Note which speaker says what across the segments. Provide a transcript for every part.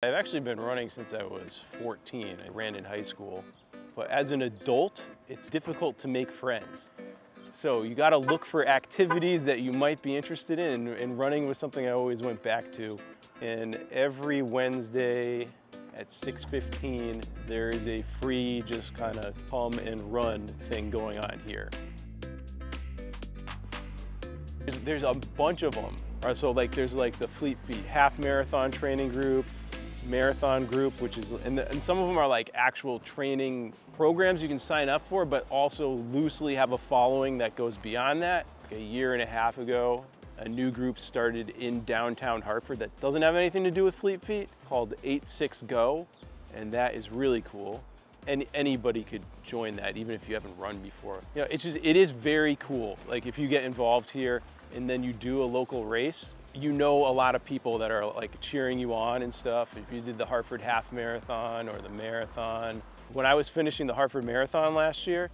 Speaker 1: I've actually been running since I was 14. I ran in high school. But as an adult, it's difficult to make friends. So you gotta look for activities that you might be interested in, and running was something I always went back to. And every Wednesday at 6:15, there is a free just kind of come and run thing going on here. There's a bunch of them. So there's the Fleet Feet half marathon training group, marathon group, which is, and some of them are like actual training programs you can sign up for, but also loosely have a following that goes beyond that. Like a year and a half ago, a new group started in downtown Hartford that doesn't have anything to do with Fleet Feet, called 86 Go, and that is really cool. And anybody could join that, even if you haven't run before. You know, it is very cool. Like if you get involved here and then you do a local race, you know a lot of people that are like cheering you on and stuff. If you did the Hartford half marathon or the marathon. When I was finishing the Hartford marathon last year,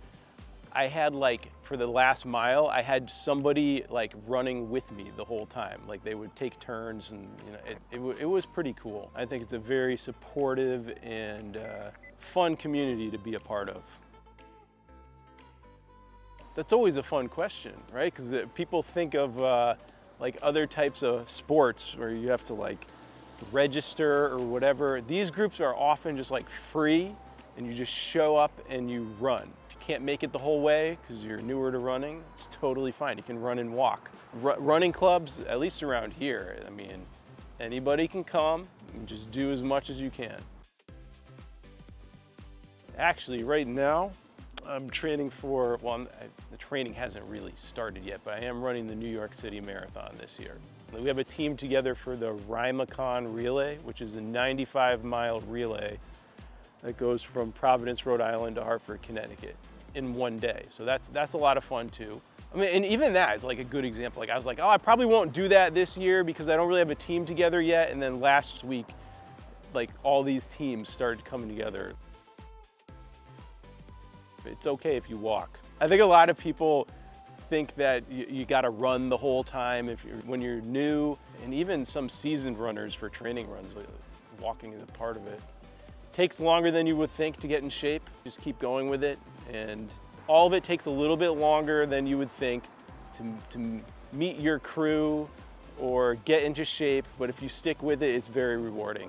Speaker 1: I had for the last mile, I had somebody running with me the whole time. Like they would take turns, and it was pretty cool. I think it's a very supportive and fun community to be a part of. That's always a fun question, right? Because people think of other types of sports where you have to register or whatever. These groups are often just free, and you just show up and you run. If you can't make it the whole way because you're newer to running, it's totally fine. You can run and walk. Running clubs, at least around here, I mean, anybody can come and just do as much as you can. Actually, right now, I'm training for, the training hasn't really started yet, but I am running the New York City Marathon this year. We have a team together for the Rymacon Relay, which is a 95-mile relay that goes from Providence, Rhode Island to Hartford, Connecticut in one day. So that's a lot of fun too. I mean, and even that is a good example. I was oh, I probably won't do that this year because I don't really have a team together yet. And then last week, all these teams started coming together. It's okay if you walk. I think a lot of people think that you gotta run the whole time when you're new, and even some seasoned runners for training runs, walking is a part of it. Takes longer than you would think to get in shape. Just keep going with it, and all of it takes a little bit longer than you would think to meet your crew or get into shape, but if you stick with it, it's very rewarding.